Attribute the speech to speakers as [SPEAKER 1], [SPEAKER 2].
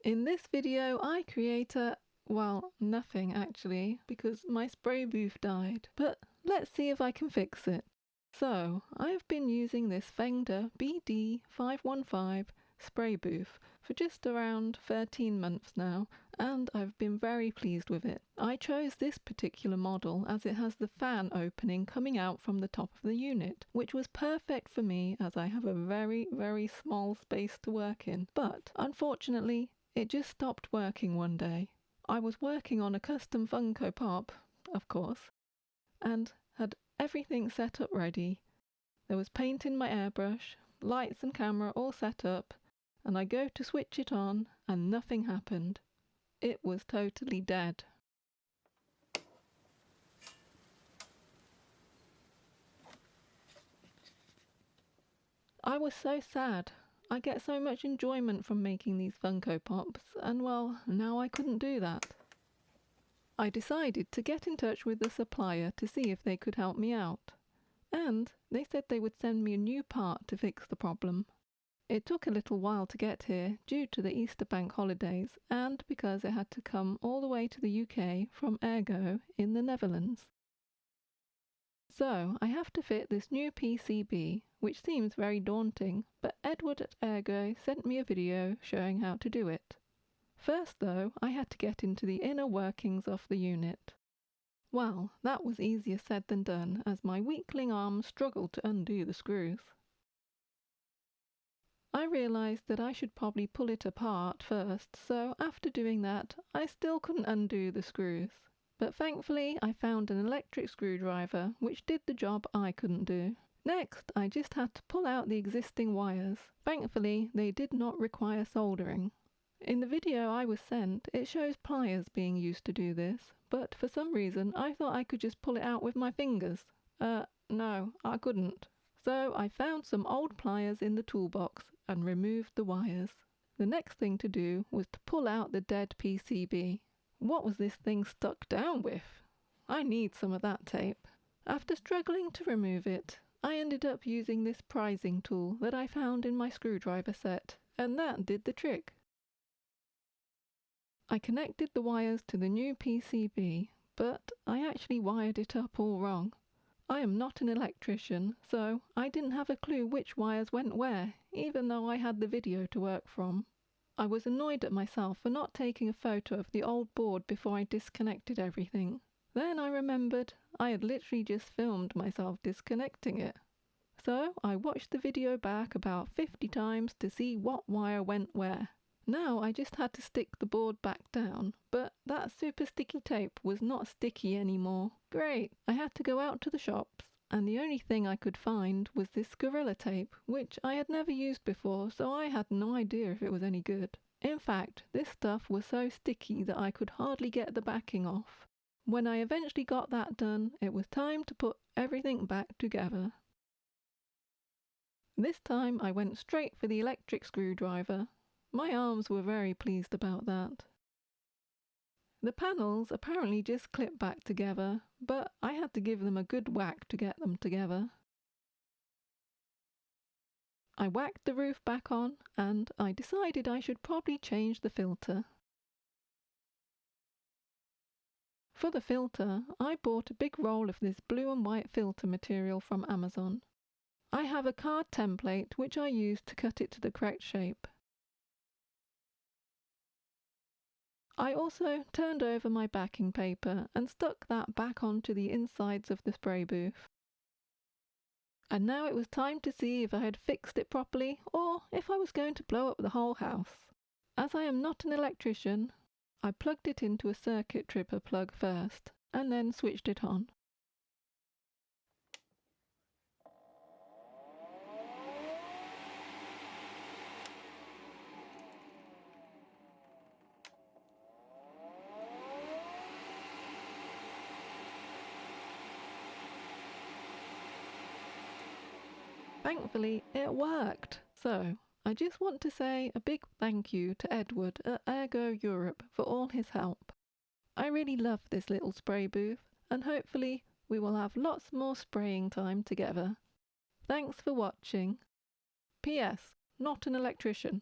[SPEAKER 1] In this video I create nothing actually, because my spray booth died, but let's see if I can fix it. So, I've been using this Fengda BD-515 spray booth for just around 13 months now, and I've been very pleased with it. I chose this particular model as it has the fan opening coming out from the top of the unit, which was perfect for me as I have a very small space to work in. But unfortunately, it just stopped working one day. I was working on a custom Funko Pop, of course, and had everything set up ready. There was paint in my airbrush, lights and camera all set up, and I go to switch it on and nothing happened. It was totally dead. I was so sad. I get so much enjoyment from making these Funko Pops, and well, now I couldn't do that. I decided to get in touch with the supplier to see if they could help me out, and they said they would send me a new part to fix the problem. It took a little while to get here due to the Easter bank holidays and because it had to come all the way to the UK from Ergo in the Netherlands. So I have to fit this new PCB, which seems very daunting, but Edward at Ergo sent me a video showing how to do it. First though, I had to get into the inner workings of the unit. Well, that was easier said than done, as my weakling arm struggled to undo the screws. I realised that I should probably pull it apart first, so after doing that, I still couldn't undo the screws. But thankfully, I found an electric screwdriver, which did the job I couldn't do. Next, I just had to pull out the existing wires. Thankfully, they did not require soldering. In the video I was sent, it shows pliers being used to do this, but for some reason I thought I could just pull it out with my fingers. No, I couldn't. So I found some old pliers in the toolbox and removed the wires. The next thing to do was to pull out the dead PCB. What was this thing stuck down with? I need some of that tape. After struggling to remove it, I ended up using this prizing tool that I found in my screwdriver set, and that did the trick. I connected the wires to the new PCB, but I actually wired it up all wrong. I am not an electrician, so I didn't have a clue which wires went where, even though I had the video to work from. I was annoyed at myself for not taking a photo of the old board before I disconnected everything. Then I remembered I had literally just filmed myself disconnecting it. So I watched the video back about 50 times to see what wire went where. Now I just had to stick the board back down, but that super sticky tape was not sticky anymore. Great! I had to go out to the shops, and the only thing I could find was this Gorilla Tape, which I had never used before, so I had no idea if it was any good. In fact, this stuff was so sticky that I could hardly get the backing off. When I eventually got that done, it was time to put everything back together. This time I went straight for the electric screwdriver. My arms were very pleased about that. The panels apparently just clip back together, but I had to give them a good whack to get them together. I whacked the roof back on, and I decided I should probably change the filter. For the filter, I bought a big roll of this blue and white filter material from Amazon. I have a card template which I used to cut it to the correct shape. I also turned over my backing paper and stuck that back onto the insides of the spray booth. And now it was time to see if I had fixed it properly or if I was going to blow up the whole house. As I am not an electrician, I plugged it into a circuit tripper plug first and then switched it on. Thankfully, it worked. So, I just want to say a big thank you to Edward at Ergo Europe for all his help. I really love this little spray booth, and hopefully we will have lots more spraying time together. Thanks for watching. P.S. Not an electrician.